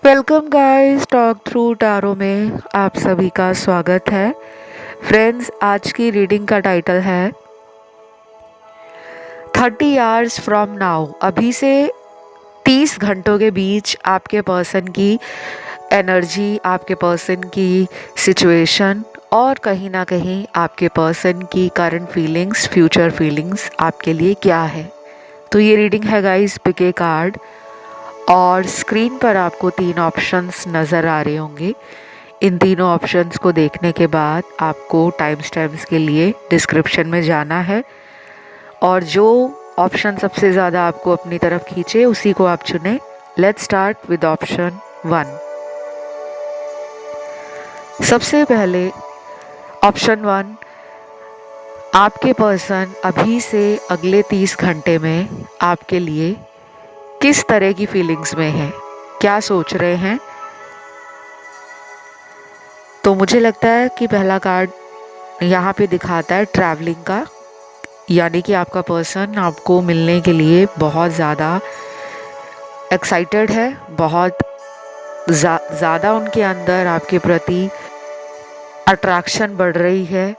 Welcome guys, talk through tarot में आप सभी का स्वागत है। फ्रेंड्स, आज की रीडिंग का टाइटल है 30 आवर्स फ्रॉम नाउ। अभी से 30 घंटों के बीच आपके पर्सन की एनर्जी, आपके पर्सन की सिचुएशन और कहीं ना कहीं आपके पर्सन की करंट फीलिंग्स, फ्यूचर फीलिंग्स आपके लिए क्या है। तो ये रीडिंग है गाइस, पिक ए कार्ड। और स्क्रीन पर आपको 3 ऑप्शंस नज़र आ रहे होंगे। इन तीनों ऑप्शंस को देखने के बाद आपको टाइम स्टैम्प्स के लिए डिस्क्रिप्शन में जाना है और जो ऑप्शन सबसे ज़्यादा आपको अपनी तरफ खींचे उसी को आप चुनें। Let's start with option 1। सबसे पहले ऑप्शन 1, आपके पर्सन अभी से अगले 30 घंटे में आपके लिए किस तरह की फीलिंग्स में है, क्या सोच रहे हैं। तो मुझे लगता है कि पहला कार्ड यहाँ पे दिखाता है ट्रैवलिंग का, यानी कि आपका पर्सन आपको मिलने के लिए बहुत ज़्यादा एक्साइटेड है, बहुत ज़्यादा उनके अंदर आपके प्रति अट्रैक्शन बढ़ रही है।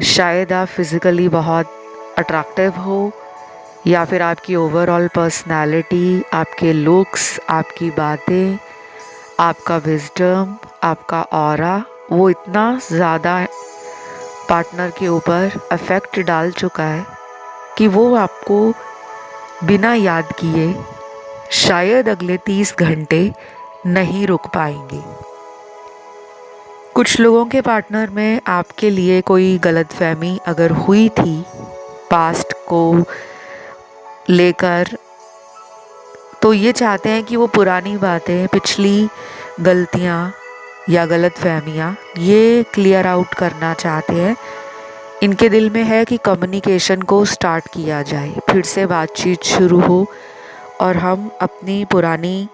शायद आप फिज़िकली बहुत अट्रैक्टिव हो या फिर आपकी ओवरऑल पर्सनालिटी, आपके लुक्स, आपकी बातें, आपका विजडम, आपका ऑरा वो इतना ज़्यादा पार्टनर के ऊपर अफेक्ट डाल चुका है कि वो आपको बिना याद किए शायद अगले 30 घंटे नहीं रुक पाएंगे। कुछ लोगों के पार्टनर में आपके लिए कोई गलतफहमी अगर हुई थी पास्ट को लेकर, तो ये चाहते हैं कि वो पुरानी बातें, पिछली गलतियाँ या गलतफहमियाँ ये क्लियर आउट करना चाहते हैं। इनके दिल में है कि कम्युनिकेशन को स्टार्ट किया जाए, फिर से बातचीत शुरू हो और हम अपनी पुरानी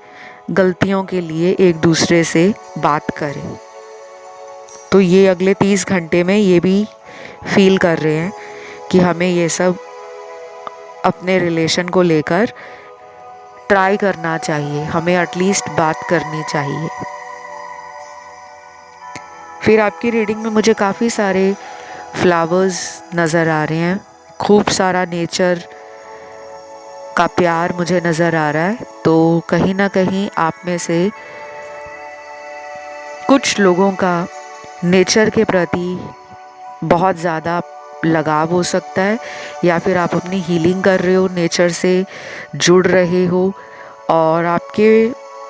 गलतियों के लिए एक दूसरे से बात करें। तो ये अगले 30 घंटे में ये भी फील कर रहे हैं कि हमें ये सब अपने रिलेशन को लेकर ट्राई करना चाहिए, हमें एटलीस्ट बात करनी चाहिए। फिर आपकी रीडिंग में मुझे काफ़ी सारे फ्लावर्स नज़र आ रहे हैं, खूब सारा नेचर का प्यार मुझे नज़र आ रहा है। तो कहीं ना कहीं आप में से कुछ लोगों का नेचर के प्रति बहुत ज़्यादा लगाव हो सकता है, या फिर आप अपनी हीलिंग कर रहे हो, नेचर से जुड़ रहे हो। और आपके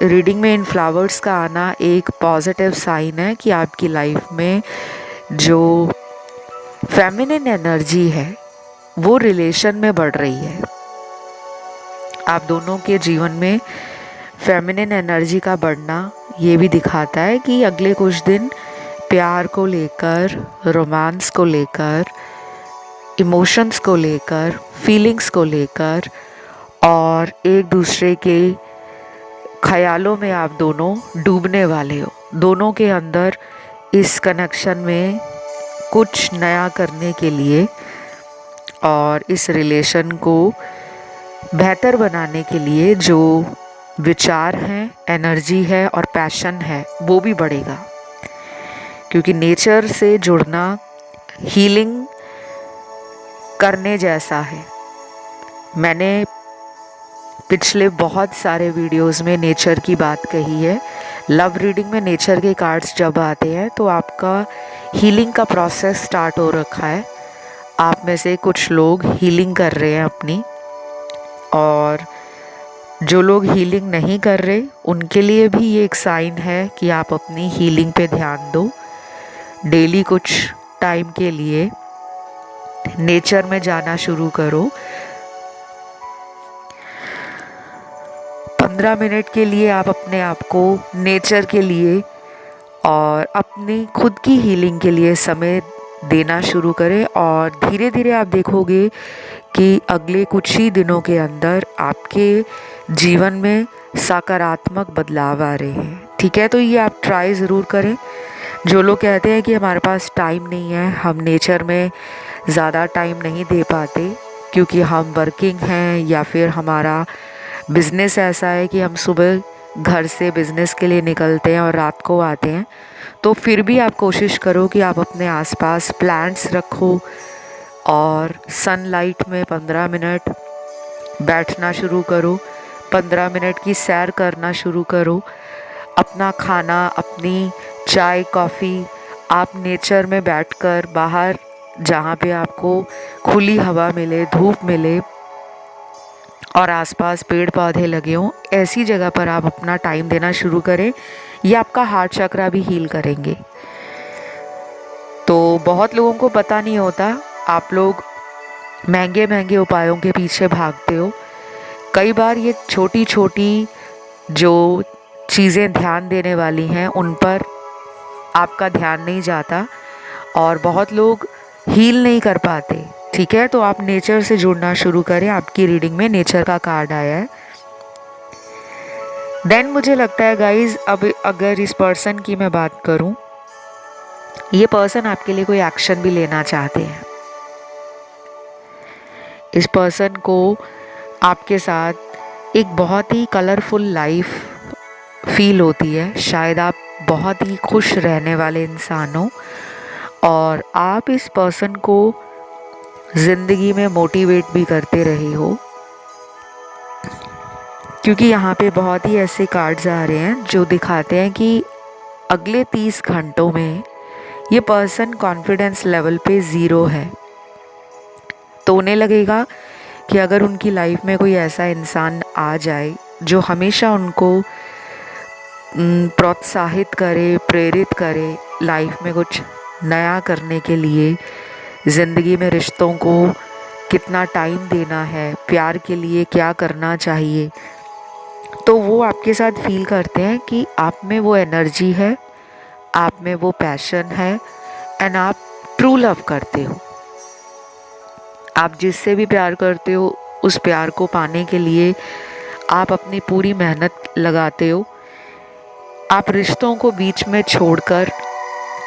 रीडिंग में इन फ्लावर्स का आना एक पॉजिटिव साइन है कि आपकी लाइफ में जो फेमिनिन एनर्जी है वो रिलेशन में बढ़ रही है। आप दोनों के जीवन में फेमिनिन एनर्जी का बढ़ना ये भी दिखाता है कि अगले कुछ दिन प्यार को लेकर, रोमांस को लेकर, इमोशंस को लेकर, फीलिंग्स को लेकर और एक दूसरे के ख्यालों में आप दोनों डूबने वाले हो। दोनों के अंदर इस कनेक्शन में कुछ नया करने के लिए और इस रिलेशन को बेहतर बनाने के लिए जो विचार हैं, एनर्जी है और पैशन है वो भी बढ़ेगा, क्योंकि नेचर से जुड़ना हीलिंग करने जैसा है। मैंने पिछले बहुत सारे वीडियोस में नेचर की बात कही है। लव रीडिंग में नेचर के कार्ड्स जब आते हैं तो आपका हीलिंग का प्रोसेस स्टार्ट हो रखा है। आप में से कुछ लोग हीलिंग कर रहे हैं अपनी, और जो लोग हीलिंग नहीं कर रहे उनके लिए भी ये एक साइन है कि आप अपनी हीलिंग पे ध्यान दो। डेली कुछ टाइम के लिए नेचर में जाना शुरू करो। 15 मिनट के लिए आप अपने आप को नेचर के लिए और अपनी खुद की हीलिंग के लिए समय देना शुरू करें, और धीरे धीरे आप देखोगे कि अगले कुछ ही दिनों के अंदर आपके जीवन में सकारात्मक बदलाव आ रहे हैं। ठीक है, तो ये आप ट्राई ज़रूर करें। जो लोग कहते हैं कि हमारे पास टाइम नहीं है, हम नेचर में ज़्यादा टाइम नहीं दे पाते क्योंकि हम वर्किंग हैं या फिर हमारा बिज़नेस ऐसा है कि हम सुबह घर से बिज़नेस के लिए निकलते हैं और रात को आते हैं, तो फिर भी आप कोशिश करो कि आप अपने आसपास प्लांट्स रखो और सनलाइट में 15 मिनट बैठना शुरू करो, 15 मिनट की सैर करना शुरू करो। अपना खाना, अपनी चाय कॉफ़ी आप नेचर में बैठकर बाहर, जहाँ पे आपको खुली हवा मिले, धूप मिले और आसपास पेड़ पौधे लगे हों, ऐसी जगह पर आप अपना टाइम देना शुरू करें। ये आपका हार्ट चक्रा भी हील करेंगे। तो बहुत लोगों को पता नहीं होता, आप लोग महंगे महंगे उपायों के पीछे भागते हो। कई बार ये छोटी छोटी जो चीज़ें ध्यान देने वाली हैं उन पर आपका ध्यान नहीं जाता और बहुत लोग हील नहीं कर पाते। ठीक है, तो आप नेचर से जुड़ना शुरू करें। आपकी रीडिंग में नेचर का कार्ड आया है। देन मुझे लगता है गाइज, अब अगर इस पर्सन की मैं बात करूं, ये पर्सन आपके लिए कोई एक्शन भी लेना चाहते हैं। इस पर्सन को आपके साथ एक बहुत ही कलरफुल लाइफ फील होती है। शायद आप बहुत ही खुश रहने वाले इंसान हो और आप इस पर्सन को ज़िंदगी में मोटिवेट भी करते रहे हो, क्योंकि यहाँ पे बहुत ही ऐसे कार्ड्स आ रहे हैं जो दिखाते हैं कि अगले 30 घंटों में ये पर्सन कॉन्फिडेंस लेवल पे 0 है। तो उन्हें लगेगा कि अगर उनकी लाइफ में कोई ऐसा इंसान आ जाए जो हमेशा उनको प्रोत्साहित करे, प्रेरित करे लाइफ में कुछ नया करने के लिए, ज़िंदगी में रिश्तों को कितना टाइम देना है, प्यार के लिए क्या करना चाहिए, तो वो आपके साथ फील करते हैं कि आप में वो एनर्जी है, आप में वो पैशन है एंड आप ट्रू लव करते हो। आप जिससे भी प्यार करते हो उस प्यार को पाने के लिए आप अपनी पूरी मेहनत लगाते हो। आप रिश्तों को बीच में छोड़कर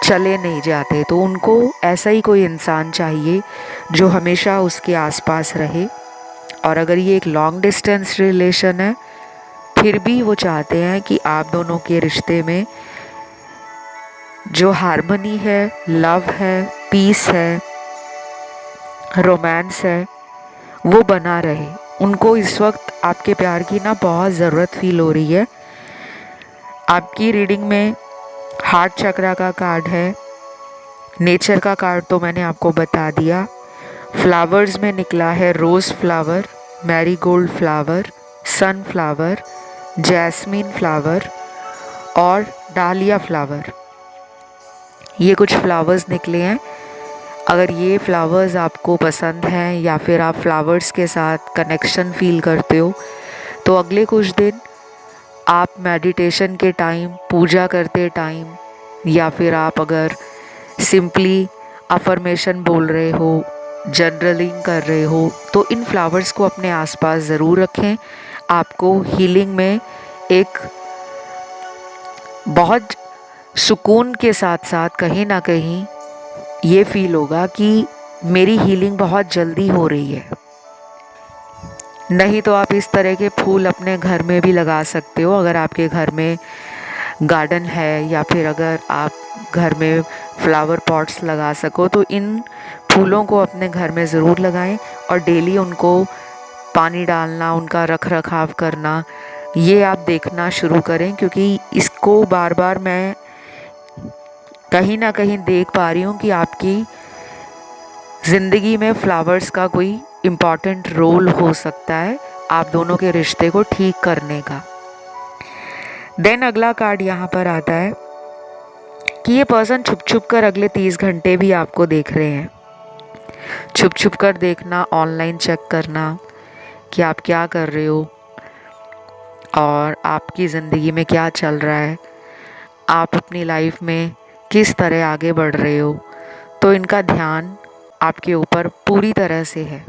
चले नहीं जाते। तो उनको ऐसा ही कोई इंसान चाहिए जो हमेशा उसके आसपास रहे। और अगर ये एक लॉन्ग डिस्टेंस रिलेशन है, फिर भी वो चाहते हैं कि आप दोनों के रिश्ते में जो हार्मनी है, लव है, पीस है, रोमांस है, वो बना रहे। उनको इस वक्त आपके प्यार की ना बहुत ज़रूरत फील हो रही है। आपकी रीडिंग में हार्ट चक्रा का कार्ड है, नेचर का कार्ड तो मैंने आपको बता दिया। फ्लावर्स में निकला है rose flower, marigold flower, sunflower, jasmine flower और डालिया फ्लावर। ये कुछ फ्लावर्स निकले हैं। अगर ये फ्लावर्स आपको पसंद हैं या फिर आप फ्लावर्स के साथ कनेक्शन फील करते हो, तो अगले कुछ दिन आप मेडिटेशन के टाइम, पूजा करते टाइम, या फिर आप अगर सिंपली अफर्मेशन बोल रहे हो, जर्नलिंग कर रहे हो, तो इन फ्लावर्स को अपने आसपास ज़रूर रखें। आपको हीलिंग में एक बहुत सुकून के साथ साथ कहीं ना कहीं ये फील होगा कि मेरी हीलिंग बहुत जल्दी हो रही है। नहीं तो आप इस तरह के फूल अपने घर में भी लगा सकते हो, अगर आपके घर में गार्डन है या फिर अगर आप घर में फ्लावर पॉट्स लगा सको, तो इन फूलों को अपने घर में ज़रूर लगाएं और डेली उनको पानी डालना, उनका रख रखाव करना, ये आप देखना शुरू करें। क्योंकि इसको बार बार मैं कहीं ना कहीं देख पा रही हूँ कि आपकी ज़िंदगी में फ्लावर्स का कोई इम्पॉर्टेंट रोल हो सकता है आप दोनों के रिश्ते को ठीक करने का। देन अगला कार्ड यहाँ पर आता है कि ये पर्सन छुप छुप कर अगले 30 घंटे भी आपको देख रहे हैं। छुप छुप कर देखना, ऑनलाइन चेक करना कि आप क्या कर रहे हो और आपकी ज़िंदगी में क्या चल रहा है, आप अपनी लाइफ में किस तरह आगे बढ़ रहे हो। तो इनका ध्यान आपके ऊपर पूरी तरह से है,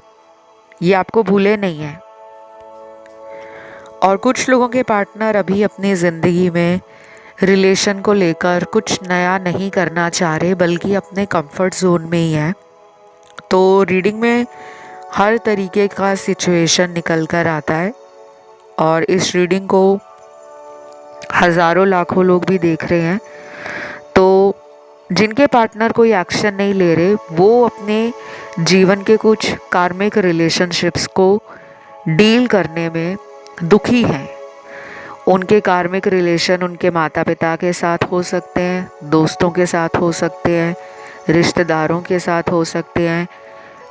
ये आपको भूले नहीं है। और कुछ लोगों के पार्टनर अभी अपनी ज़िंदगी में रिलेशन को लेकर कुछ नया नहीं करना चाह रहे, बल्कि अपने कंफर्ट जोन में ही हैं। तो रीडिंग में हर तरीके का सिचुएशन निकल कर आता है और इस रीडिंग को हज़ारों लाखों लोग भी देख रहे हैं। तो जिनके पार्टनर कोई एक्शन नहीं ले रहे, वो अपने जीवन के कुछ कार्मिक रिलेशनशिप्स को डील करने में दुखी हैं। उनके कार्मिक रिलेशन उनके माता पिता के साथ हो सकते हैं, दोस्तों के साथ हो सकते हैं, रिश्तेदारों के साथ हो सकते हैं,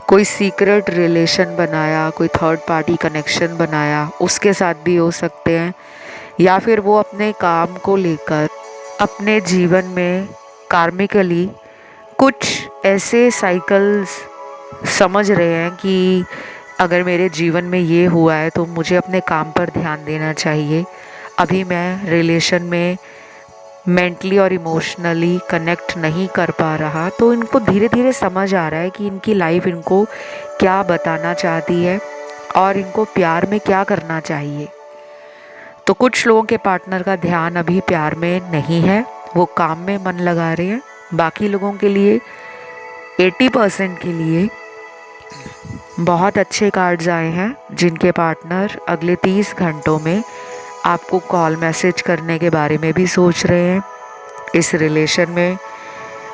कोई सीक्रेट रिलेशन बनाया, कोई थर्ड पार्टी कनेक्शन बनाया, उसके साथ भी हो सकते हैं, या फिर वो अपने काम को लेकर अपने जीवन में कार्मिकली कुछ ऐसे साइकिल्स समझ रहे हैं कि अगर मेरे जीवन में ये हुआ है तो मुझे अपने काम पर ध्यान देना चाहिए। अभी मैं रिलेशन में मेंटली और इमोशनली कनेक्ट नहीं कर पा रहा। तो इनको धीरे धीरे समझ आ रहा है कि इनकी लाइफ इनको क्या बताना चाहती है और इनको प्यार में क्या करना चाहिए। तो कुछ लोगों के पार्टनर का ध्यान अभी प्यार में नहीं है, वो काम में मन लगा रहे हैं। बाकी लोगों के लिए 80% के लिए बहुत अच्छे कार्ड्स आए हैं, जिनके पार्टनर अगले 30 घंटों में आपको कॉल मैसेज करने के बारे में भी सोच रहे हैं, इस रिलेशन में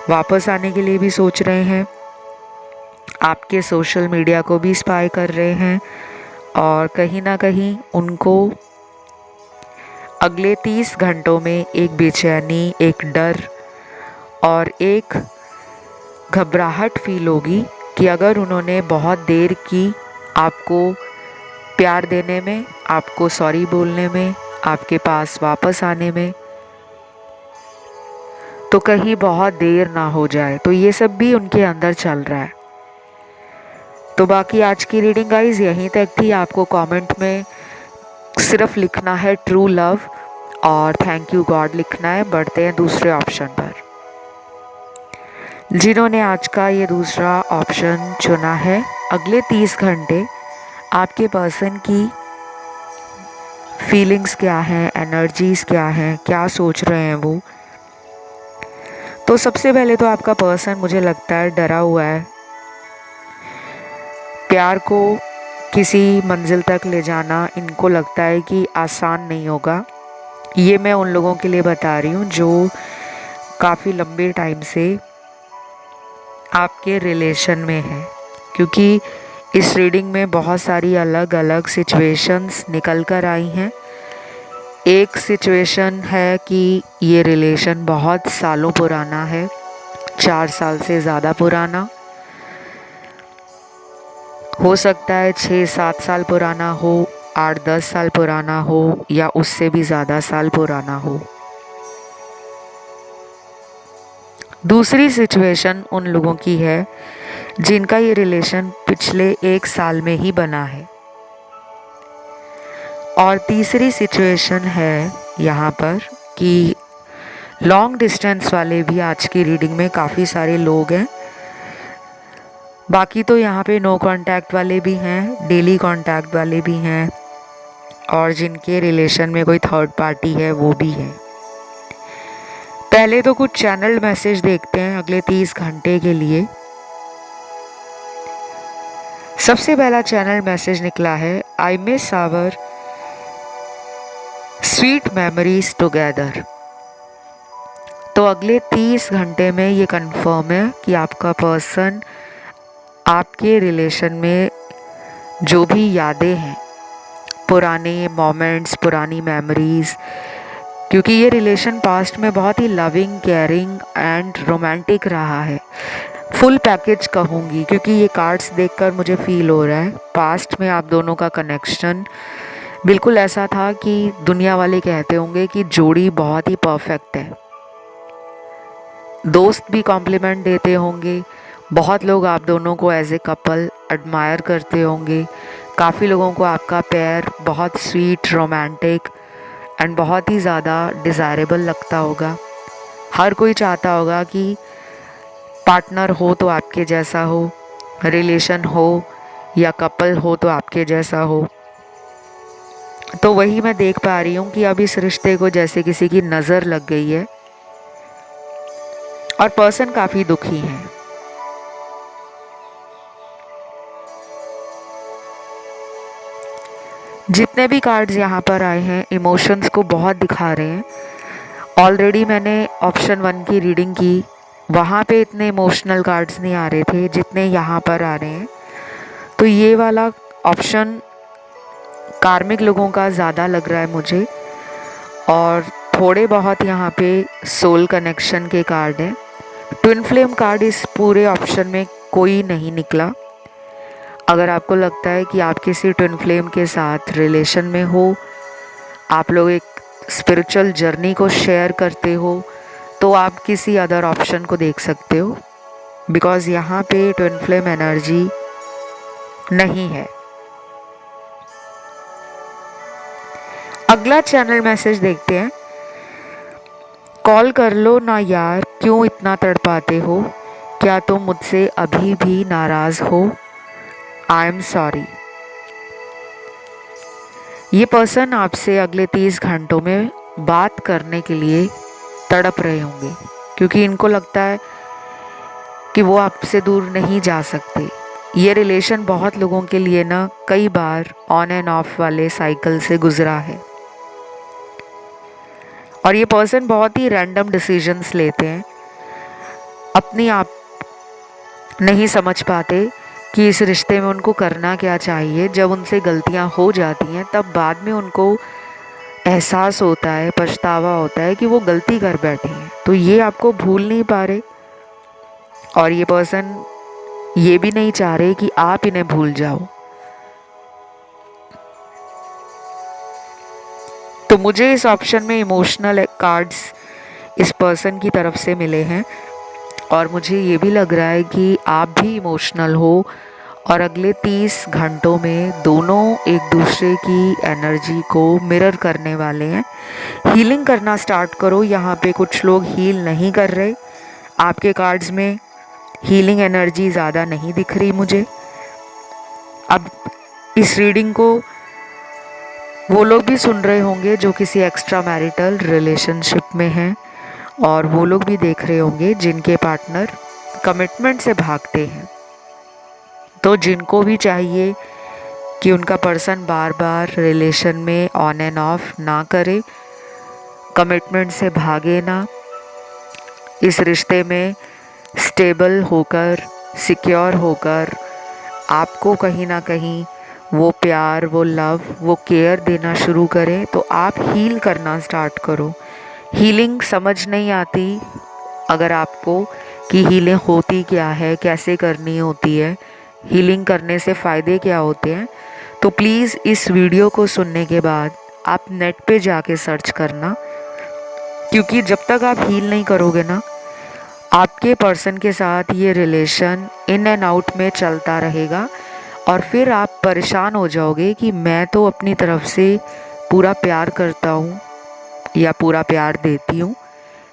वापस आने के लिए भी सोच रहे हैं, आपके सोशल मीडिया को भी स्पाई कर रहे हैं, और कहीं ना कहीं उनको अगले 30 घंटों में एक बेचैनी, एक डर और एक घबराहट फील होगी कि अगर उन्होंने बहुत देर की आपको प्यार देने में, आपको सॉरी बोलने में, आपके पास वापस आने में, तो कहीं बहुत देर ना हो जाए। तो ये सब भी उनके अंदर चल रहा है। तो बाकी आज की रीडिंग गाइज यहीं तक थी। आपको कमेंट में सिर्फ लिखना है ट्रू लव और थैंक यू गॉड लिखना है। बढ़ते हैं दूसरे ऑप्शन पर। जिन्होंने आज का ये दूसरा ऑप्शन चुना है, अगले 30 घंटे आपके पर्सन की फीलिंग्स क्या हैं, एनर्जीज क्या हैं, क्या सोच रहे हैं वो। तो सबसे पहले तो आपका पर्सन मुझे लगता है डरा हुआ है। प्यार को किसी मंजिल तक ले जाना इनको लगता है कि आसान नहीं होगा। ये मैं उन लोगों के लिए बता रही हूँ जो काफ़ी लंबे टाइम से आपके रिलेशन में है, क्योंकि इस रीडिंग में बहुत सारी अलग अलग सिचुएशंस निकल कर आई हैं। एक सिचुएशन है कि ये रिलेशन बहुत सालों पुराना है, 4 साल से ज़्यादा पुराना हो सकता है, 6-7 साल पुराना हो, 8-10 साल पुराना हो, या उससे भी ज़्यादा साल पुराना हो। दूसरी सिचुएशन उन लोगों की है जिनका ये रिलेशन पिछले 1 साल में ही बना है। और तीसरी सिचुएशन है यहाँ पर कि लॉन्ग डिस्टेंस वाले भी आज की रीडिंग में काफ़ी सारे लोग हैं। बाकी तो यहाँ पे नो कांटेक्ट वाले भी हैं, डेली कांटेक्ट वाले भी हैं, और जिनके रिलेशन में कोई थर्ड पार्टी है वो भी है। पहले तो कुछ चैनल मैसेज देखते हैं अगले 30 घंटे के लिए। सबसे पहला चैनल मैसेज निकला है, I miss our sweet memories together. तो अगले 30 घंटे में ये कंफर्म है कि आपका पर्सन आपके रिलेशन में जो भी यादें हैं, पुराने मोमेंट्स, पुरानी मेमोरीज, क्योंकि ये रिलेशन पास्ट में बहुत ही लविंग, केयरिंग एंड रोमांटिक रहा है। फुल पैकेज कहूँगी, क्योंकि ये कार्ड्स देखकर मुझे फील हो रहा है पास्ट में आप दोनों का कनेक्शन बिल्कुल ऐसा था कि दुनिया वाले कहते होंगे कि जोड़ी बहुत ही परफेक्ट है। दोस्त भी कॉम्प्लीमेंट देते होंगे, बहुत लोग आप दोनों को एज ए कपल एडमायर करते होंगे, काफ़ी लोगों को आपका पेयर बहुत स्वीट, रोमांटिक एंड बहुत ही ज़्यादा डिज़ायरेबल लगता होगा। हर कोई चाहता होगा कि पार्टनर हो तो आपके जैसा हो, रिलेशन हो या कपल हो तो आपके जैसा हो। तो वही मैं देख पा रही हूँ कि अब इस रिश्ते को जैसे किसी की नज़र लग गई है और पर्सन काफ़ी दुखी हैं। जितने भी कार्ड्स यहाँ पर आए हैं इमोशंस को बहुत दिखा रहे हैं। ऑलरेडी मैंने ऑप्शन 1 की रीडिंग की, वहाँ पे इतने इमोशनल कार्ड्स नहीं आ रहे थे जितने यहाँ पर आ रहे हैं। तो ये वाला ऑप्शन कार्मिक लोगों का ज़्यादा लग रहा है मुझे, और थोड़े बहुत यहाँ पे सोल कनेक्शन के कार्ड हैं। ट्विन फ्लेम कार्ड इस पूरे ऑप्शन में कोई नहीं निकला। अगर आपको लगता है कि आप किसी ट्विन फ्लेम के साथ रिलेशन में हो, आप लोग एक स्पिरिचुअल जर्नी को शेयर करते हो, तो आप किसी अदर ऑप्शन को देख सकते हो, बिकॉज़ यहाँ पे ट्विन फ्लेम एनर्जी नहीं है। अगला चैनल मैसेज देखते हैं। कॉल कर लो ना यार, क्यों इतना तड़पाते हो, क्या तुम मुझसे अभी भी नाराज़ हो, आई एम सॉरी। ये पर्सन आपसे अगले 30 घंटों में बात करने के लिए तड़प रहे होंगे, क्योंकि इनको लगता है कि वो आपसे दूर नहीं जा सकते। ये रिलेशन बहुत लोगों के लिए ना कई बार ऑन एंड ऑफ वाले साइकिल से गुजरा है, और ये पर्सन बहुत ही रैंडम डिसीजंस लेते हैं। अपनी आप नहीं समझ पाते कि इस रिश्ते में उनको करना क्या चाहिए। जब उनसे गलतियां हो जाती हैं तब बाद में उनको एहसास होता है, पछतावा होता है कि वो गलती कर बैठे हैं। तो ये आपको भूल नहीं पा रहे, और ये पर्सन ये भी नहीं चाह रहे कि आप इन्हें भूल जाओ। तो मुझे इस ऑप्शन में इमोशनल कार्ड्स इस पर्सन की तरफ से मिले हैं, और मुझे ये भी लग रहा है कि आप भी इमोशनल हो, और अगले 30 घंटों में दोनों एक दूसरे की एनर्जी को मिरर करने वाले हैं। हीलिंग करना स्टार्ट करो। यहाँ पे कुछ लोग हील नहीं कर रहे, आपके कार्ड्स में हीलिंग एनर्जी ज़्यादा नहीं दिख रही मुझे। अब इस रीडिंग को वो लोग भी सुन रहे होंगे जो किसी एक्स्ट्रा मैरिटल रिलेशनशिप में हैं, और वो लोग भी देख रहे होंगे जिनके पार्टनर कमिटमेंट से भागते हैं। तो जिनको भी चाहिए कि उनका पर्सन बार बार रिलेशन में ऑन एंड ऑफ ना करे, कमिटमेंट से भागे ना, इस रिश्ते में स्टेबल होकर, सिक्योर होकर आपको कहीं ना कहीं वो प्यार, वो लव, वो केयर देना शुरू करें, तो आप हील करना स्टार्ट करो। हीलिंग समझ नहीं आती अगर आपको कि हीलिंग होती क्या है, कैसे करनी होती है, हीलिंग करने से फ़ायदे क्या होते हैं, तो प्लीज़ इस वीडियो को सुनने के बाद आप नेट पे जाके सर्च करना, क्योंकि जब तक आप हील नहीं करोगे ना, आपके पर्सन के साथ ये रिलेशन इन एंड आउट में चलता रहेगा, और फिर आप परेशान हो जाओगे कि मैं तो अपनी तरफ से पूरा प्यार करता हूँ या पूरा प्यार देती हूँ,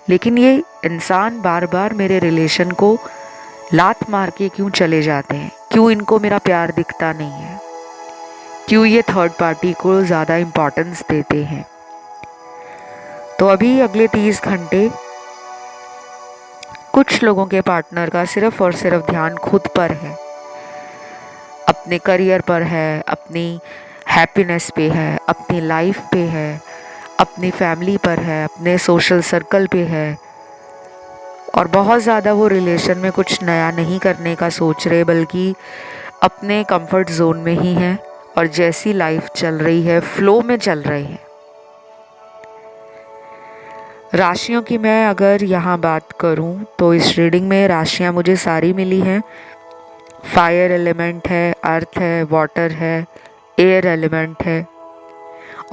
लेकिन ये इंसान बार बार मेरे रिलेशन को लात मार के क्यों चले जाते हैं, क्यों इनको मेरा प्यार दिखता नहीं है, क्यों ये थर्ड पार्टी को ज़्यादा इम्पोर्टेंस देते हैं। तो अभी अगले 30 घंटे कुछ लोगों के पार्टनर का सिर्फ और सिर्फ ध्यान खुद पर है, अपने करियर पर है, अपनी हैप्पीनेस पे है, अपनी लाइफ पे है, अपनी फैमिली पर है, अपने सोशल सर्कल पे है, और बहुत ज़्यादा वो रिलेशन में कुछ नया नहीं करने का सोच रहे, बल्कि अपने कंफर्ट जोन में ही हैं, और जैसी लाइफ चल रही है फ्लो में चल रहे हैं। राशियों की मैं अगर यहाँ बात करूँ तो इस रीडिंग में राशियाँ मुझे सारी मिली हैं। फायर एलिमेंट है, अर्थ है, वाटर है, एयर एलिमेंट है,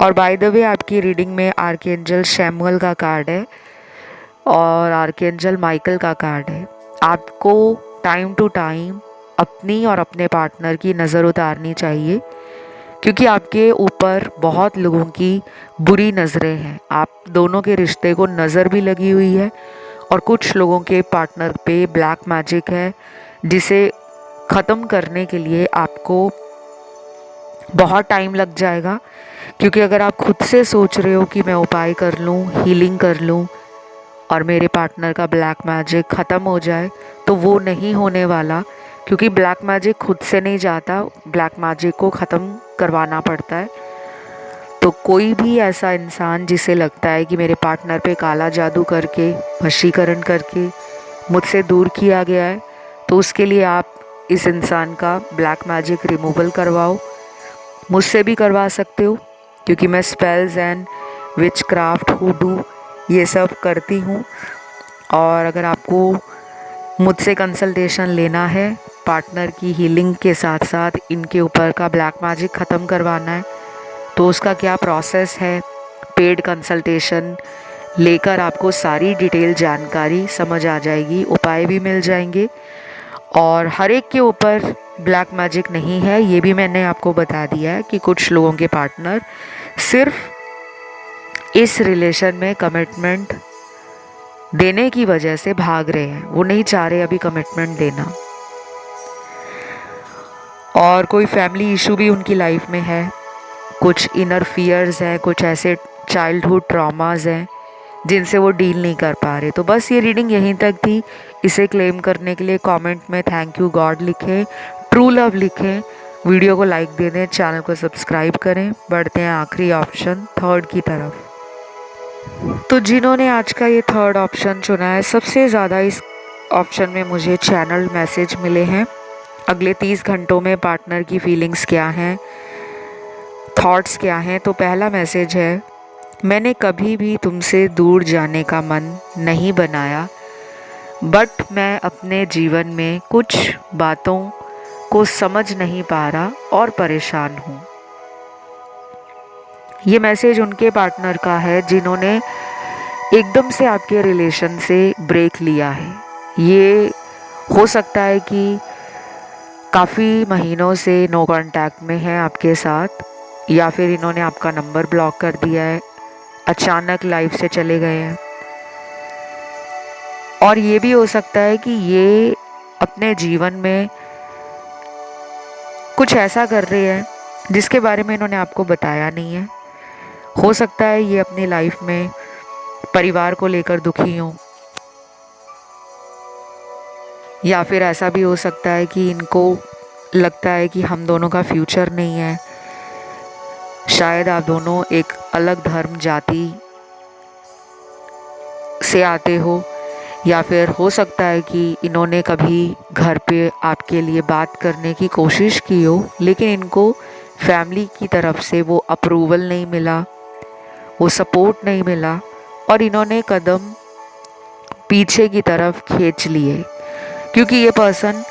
और बाय द वे आपकी रीडिंग में आर्कएंजल शैमुअल का कार्ड है और आर्कएंजल माइकल का कार्ड है। आपको टाइम टू टाइम अपनी और अपने पार्टनर की नज़र उतारनी चाहिए, क्योंकि आपके ऊपर बहुत लोगों की बुरी नज़रें हैं। आप दोनों के रिश्ते को नज़र भी लगी हुई है, और कुछ लोगों के पार्टनर पे ब्लैक मैजिक है, जिसे ख़त्म करने के लिए आपको बहुत टाइम लग जाएगा। क्योंकि अगर आप खुद से सोच रहे हो कि मैं उपाय कर लूँ, हीलिंग कर लूँ और मेरे पार्टनर का ब्लैक मैजिक ख़त्म हो जाए, तो वो नहीं होने वाला, क्योंकि ब्लैक मैजिक खुद से नहीं जाता, ब्लैक मैजिक को ख़त्म करवाना पड़ता है। तो कोई भी ऐसा इंसान जिसे लगता है कि मेरे पार्टनर पे काला जादू करके, वशीकरण करके मुझसे दूर किया गया है, तो उसके लिए आप इस इंसान का ब्लैक मैजिक रिमूवल करवाओ। मुझसे भी करवा सकते हो, क्योंकि मैं स्पेल्स एंड विच क्राफ्ट, हुडू, ये सब करती हूँ। और अगर आपको मुझसे कंसल्टेशन लेना है, पार्टनर की हीलिंग के साथ साथ इनके ऊपर का ब्लैक मैजिक ख़त्म करवाना है, तो उसका क्या प्रोसेस है, पेड कंसल्टेशन लेकर आपको सारी डिटेल जानकारी समझ आ जाएगी, उपाय भी मिल जाएंगे। और हर एक के ऊपर ब्लैक मैजिक नहीं है, ये भी मैंने आपको बता दिया है कि कुछ लोगों के पार्टनर सिर्फ इस रिलेशन में कमिटमेंट देने की वजह से भाग रहे हैं, वो नहीं चाह रहे अभी कमिटमेंट देना। और कोई फैमिली इशू भी उनकी लाइफ में है, कुछ इनर फियर्स हैं, कुछ ऐसे चाइल्डहुड ट्रॉमास हैं जिनसे वो डील नहीं कर पा रहे। तो बस ये रीडिंग यहीं तक थी। इसे क्लेम करने के लिए कमेंट में थैंक यू गॉड लिखें, ट्रू लव लिखें, वीडियो को लाइक दे दें, चैनल को सब्सक्राइब करें। बढ़ते हैं आखिरी ऑप्शन थर्ड की तरफ। तो जिन्होंने आज का ये थर्ड ऑप्शन चुना है, सबसे ज़्यादा इस ऑप्शन में मुझे चैनल मैसेज मिले हैं। अगले 30 घंटों में पार्टनर की फीलिंग्स क्या हैं, थॉट्स क्या हैं। तो पहला मैसेज है, मैंने कभी भी तुमसे दूर जाने का मन नहीं बनाया, बट मैं अपने जीवन में कुछ बातों को समझ नहीं पा रहा और परेशान हूँ। ये मैसेज उनके पार्टनर का है जिन्होंने एकदम से आपके रिलेशन से ब्रेक लिया है। ये हो सकता है कि काफ़ी महीनों से नो कांटेक्ट में है आपके साथ, या फिर इन्होंने आपका नंबर ब्लॉक कर दिया है, अचानक लाइफ से चले गए हैं। और ये भी हो सकता है कि ये अपने जीवन में कुछ ऐसा कर रहे हैं जिसके बारे में इन्होंने आपको बताया नहीं है। हो सकता है ये अपनी लाइफ में परिवार को लेकर दुखी हों, या फिर ऐसा भी हो सकता है कि इनको लगता है कि हम दोनों का फ्यूचर नहीं है। शायद आप दोनों एक अलग धर्म जाति से आते हो, या फिर हो सकता है कि इन्होंने कभी घर पे आपके लिए बात करने की कोशिश की हो, लेकिन इनको फैमिली की तरफ से वो अप्रूवल नहीं मिला, वो सपोर्ट नहीं मिला, और इन्होंने कदम पीछे की तरफ खींच लिए, क्योंकि ये पर्सन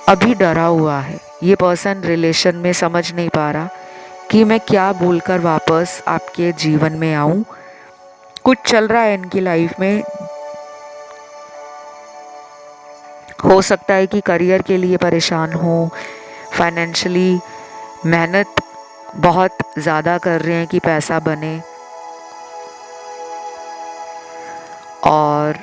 अभी डरा हुआ है। ये पर्सन रिलेशन में समझ नहीं पा रहा कि मैं क्या बोलकर वापस आपके जीवन में आऊं। कुछ चल रहा है इनकी लाइफ में। हो सकता है कि करियर के लिए परेशान हो, फाइनेंशियली मेहनत बहुत ज़्यादा कर रहे हैं कि पैसा बने, और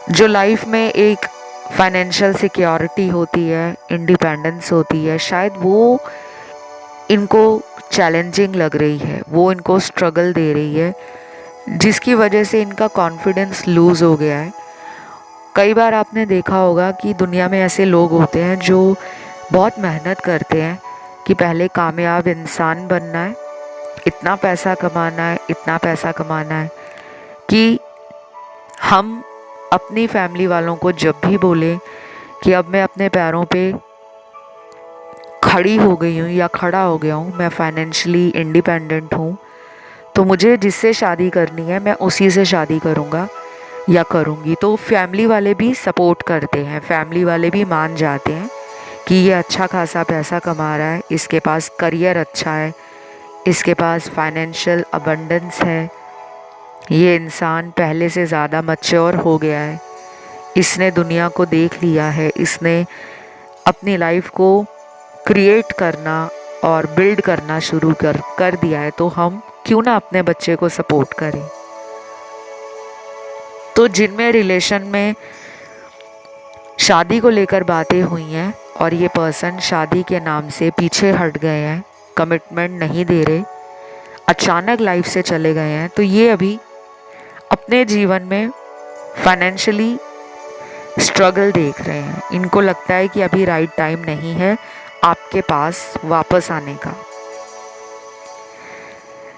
जो लाइफ में एक फाइनेंशियल सिक्योरिटी होती है, इंडिपेंडेंस होती है, शायद वो इनको चैलेंजिंग लग रही है, वो इनको स्ट्रगल दे रही है, जिसकी वजह से इनका कॉन्फिडेंस लूज़ हो गया है। कई बार आपने देखा होगा कि दुनिया में ऐसे लोग होते हैं जो बहुत मेहनत करते हैं कि पहले कामयाब इंसान बनना है, इतना पैसा कमाना है, इतना पैसा कमाना है, कि हम अपनी फैमिली वालों को जब भी बोले कि अब मैं अपने पैरों पे खड़ी हो गई हूँ या खड़ा हो गया हूँ, मैं फाइनेंशियली इंडिपेंडेंट हूँ, तो मुझे जिससे शादी करनी है मैं उसी से शादी करूँगा या करूँगी। तो फैमिली वाले भी सपोर्ट करते हैं, फैमिली वाले भी मान जाते हैं कि ये अच्छा खासा पैसा कमा रहा है, इसके पास करियर अच्छा है, इसके पास फाइनेंशियल अबंडेंस है, ये इंसान पहले से ज़्यादा मैच्योर हो गया है, इसने दुनिया को देख लिया है, इसने अपनी लाइफ को क्रिएट करना और बिल्ड करना शुरू कर दिया है, तो हम क्यों ना अपने बच्चे को सपोर्ट करें। तो जिनमें रिलेशन में शादी को लेकर बातें हुई हैं और ये पर्सन शादी के नाम से पीछे हट गए हैं, कमिटमेंट नहीं दे रहे, अचानक लाइफ से चले गए हैं, तो ये अभी अपने जीवन में फाइनेंशियली स्ट्रगल देख रहे हैं। इनको लगता है कि अभी राइट टाइम नहीं है आपके पास वापस आने का।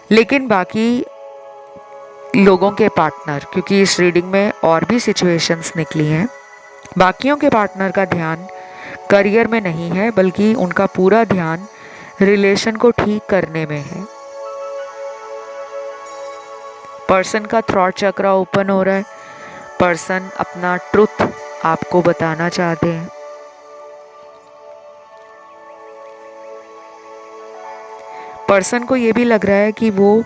लेकिन बाकी लोगों के पार्टनर, क्योंकि इस रीडिंग में और भी सिचुएशंस निकली हैं, बाकियों के पार्टनर का ध्यान करियर में नहीं है, बल्कि उनका पूरा ध्यान रिलेशन को ठीक करने में है। पर्सन का थॉट चक्र ओपन हो रहा है। पर्सन अपना ट्रुथ आपको बताना चाहते हैं। पर्सन को ये भी लग रहा है कि वो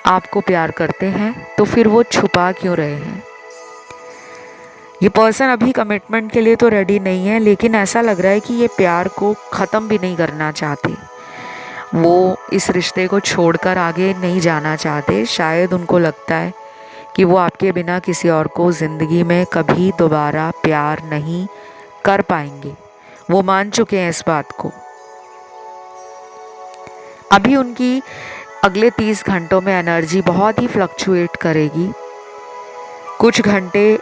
आपको प्यार करते हैं, तो फिर वो छुपा क्यों रहे हैं। ये पर्सन अभी कमिटमेंट के लिए तो रेडी नहीं है, लेकिन ऐसा लग रहा है कि ये प्यार को ख़त्म भी नहीं करना चाहते। वो इस रिश्ते को छोड़कर आगे नहीं जाना चाहते। शायद उनको लगता है कि वो आपके बिना किसी और को ज़िंदगी में कभी दोबारा प्यार नहीं कर पाएंगे। वो मान चुके हैं इस बात को। अभी उनकी अगले 30 घंटों में एनर्जी बहुत ही फ्लक्चुएट करेगी। कुछ घंटे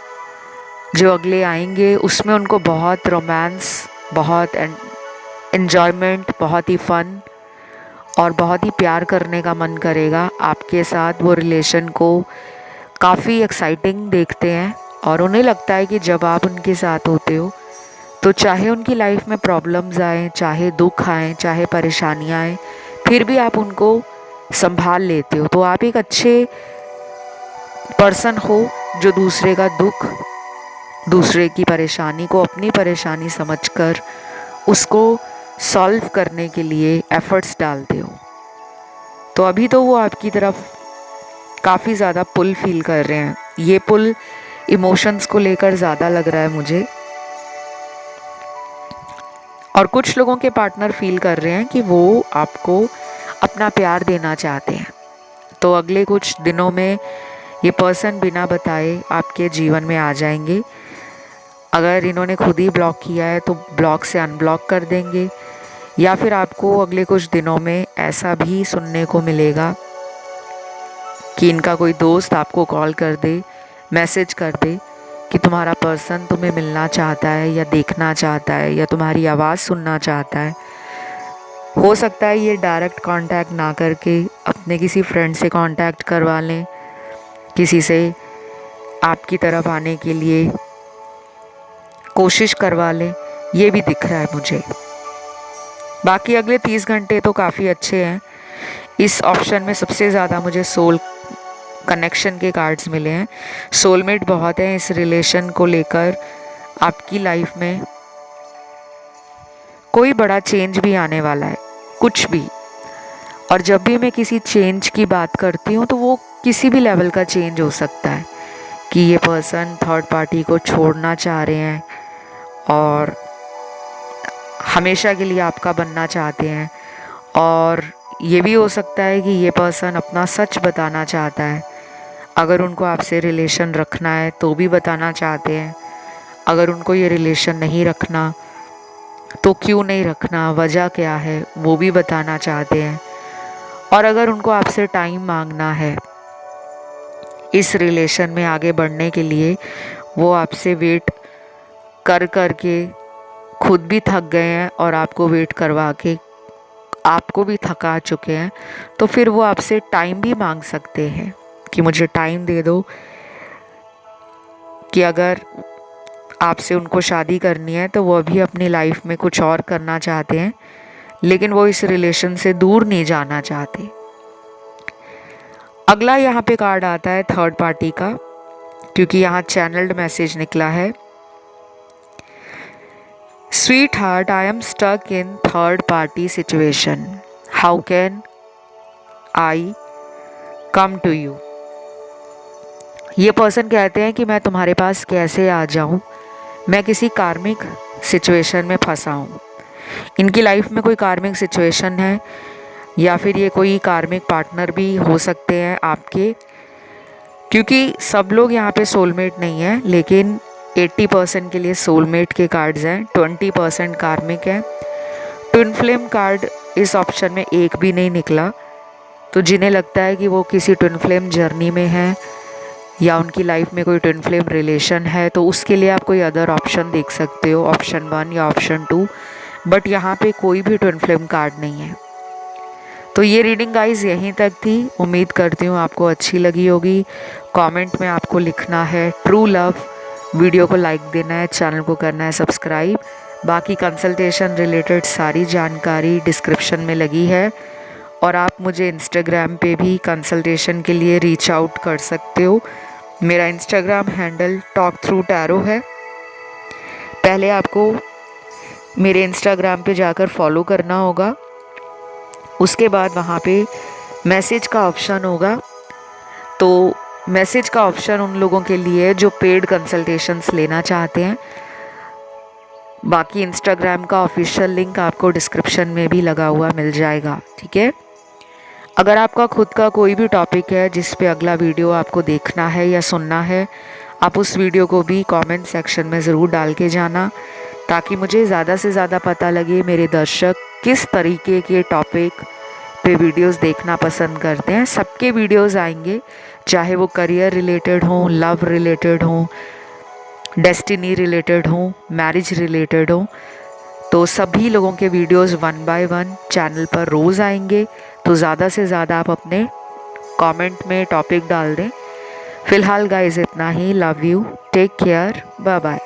जो अगले आएंगे उसमें उनको बहुत रोमांस, बहुत एन्जॉयमेंट, बहुत ही फन और बहुत ही प्यार करने का मन करेगा आपके साथ। वो रिलेशन को काफ़ी एक्साइटिंग देखते हैं और उन्हें लगता है कि जब आप उनके साथ होते हो तो चाहे उनकी लाइफ में प्रॉब्लम्स आए, चाहे दुख आए, चाहे परेशानियाँ आए, फिर भी आप उनको संभाल लेते हो। तो आप एक अच्छे पर्सन हो जो दूसरे का दुख, दूसरे की परेशानी को अपनी परेशानी समझकर उसको सॉल्व करने के लिए एफर्ट्स डालते हो। तो अभी तो वो आपकी तरफ काफ़ी ज़्यादा पुल फील कर रहे हैं। ये पुल इमोशंस को लेकर ज़्यादा लग रहा है मुझे। और कुछ लोगों के पार्टनर फील कर रहे हैं कि वो आपको अपना प्यार देना चाहते हैं। तो अगले कुछ दिनों में ये पर्सन बिना बताए आपके जीवन में आ जाएंगे। अगर इन्होंने खुद ही ब्लॉक किया है तो ब्लॉक से अनब्लॉक कर देंगे, या फिर आपको अगले कुछ दिनों में ऐसा भी सुनने को मिलेगा कि इनका कोई दोस्त आपको कॉल कर दे, मैसेज कर दे कि तुम्हारा पर्सन तुम्हें मिलना चाहता है या देखना चाहता है या तुम्हारी आवाज़ सुनना चाहता है। हो सकता है ये डायरेक्ट कांटेक्ट ना करके अपने किसी फ्रेंड से कांटेक्ट करवा लें, किसी से आपकी तरफ आने के लिए कोशिश करवा लें। ये भी दिख रहा है मुझे। बाकी अगले 30 घंटे तो काफ़ी अच्छे हैं। इस ऑप्शन में सबसे ज़्यादा मुझे सोल कनेक्शन के कार्ड्स मिले हैं। सोलमेट बहुत है इस रिलेशन को लेकर। आपकी लाइफ में कोई बड़ा चेंज भी आने वाला है, कुछ भी। और जब भी मैं किसी चेंज की बात करती हूँ तो वो किसी भी लेवल का चेंज हो सकता है कि ये पर्सन थर्ड पार्टी को छोड़ना चाह रहे हैं और हमेशा के लिए आपका बनना चाहते हैं। और ये भी हो सकता है कि ये पर्सन अपना सच बताना चाहता है। अगर उनको आपसे रिलेशन रखना है तो भी बताना चाहते हैं। अगर उनको ये रिलेशन नहीं रखना तो क्यों नहीं रखना, वजह क्या है, वो भी बताना चाहते हैं। और अगर उनको आपसे टाइम मांगना है इस रिलेशन में आगे बढ़ने के लिए, वो आपसे वेट कर कर के खुद भी थक गए हैं और आपको वेट करवा के आपको भी थका चुके हैं, तो फिर वो आपसे टाइम भी मांग सकते हैं कि मुझे टाइम दे दो। कि अगर आपसे उनको शादी करनी है तो वो अभी अपनी लाइफ में कुछ और करना चाहते हैं, लेकिन वो इस रिलेशन से दूर नहीं जाना चाहते। अगला यहाँ पे कार्ड आता है थर्ड पार्टी का, क्योंकि यहाँ चैनल्ड मैसेज निकला है। Sweetheart, I am stuck in third party situation, how can I come to you. ये पर्सन कहते हैं कि मैं तुम्हारे पास कैसे आ जाऊं, मैं किसी कार्मिक सिचुएशन में फंसा हूँ। इनकी लाइफ में कोई कार्मिक सिचुएशन है, या फिर ये कोई कार्मिक पार्टनर भी हो सकते हैं आपके, क्योंकि सब लोग यहाँ पे सोलमेट नहीं है, लेकिन 80% के लिए सोलमेट के कार्ड्स हैं, 20% कार्मिक है। ट्विन फ्लेम कार्ड इस ऑप्शन में एक भी नहीं निकला। तो जिन्हें लगता है कि वो किसी ट्विन फ्लेम जर्नी में है या उनकी लाइफ में कोई ट्विन फ्लेम रिलेशन है, तो उसके लिए आप कोई अदर ऑप्शन देख सकते हो, ऑप्शन 1 या ऑप्शन 2। बट यहाँ पे कोई भी ट्विन फ्लेम कार्ड नहीं है। तो ये रीडिंग गाइस यहीं तक थी। उम्मीद करती हूँ आपको अच्छी लगी होगी। कमेंट में आपको लिखना है ट्रू लव, वीडियो को लाइक देना है, चैनल को करना है सब्सक्राइब। बाकी कंसल्टेशन रिलेटेड सारी जानकारी डिस्क्रिप्शन में लगी है और आप मुझे इंस्टाग्राम पे भी कंसल्टेशन के लिए रीच आउट कर सकते हो। मेरा Instagram handle talk through tarot है। पहले आपको मेरे इंस्टाग्राम पे जाकर फॉलो करना होगा, उसके बाद वहाँ पे मैसेज का ऑप्शन होगा। तो मैसेज का ऑप्शन उन लोगों के लिए जो पेड कंसल्टेशंस लेना चाहते हैं। बाकी इंस्टाग्राम का ऑफिशियल लिंक आपको डिस्क्रिप्शन में भी लगा हुआ मिल जाएगा, ठीक है। अगर आपका खुद का कोई भी टॉपिक है जिस पे अगला वीडियो आपको देखना है या सुनना है, आप उस वीडियो को भी कमेंट सेक्शन में ज़रूर डाल के जाना, ताकि मुझे ज़्यादा से ज़्यादा पता लगे मेरे दर्शक किस तरीके के टॉपिक पे वीडियोस देखना पसंद करते हैं। सबके वीडियोस आएंगे, चाहे वो करियर रिलेटेड हों, लव रिलेटेड हों, डेस्टिनी रिलेटेड हों, मैरिज रिलेटेड हों। तो सभी लोगों के वीडियोस 1 बाय 1 चैनल पर रोज़ आएंगे। तो ज़्यादा से ज़्यादा आप अपने कमेंट में टॉपिक डाल दें। फ़िलहाल गाइस इतना ही। Love you, take care, bye bye.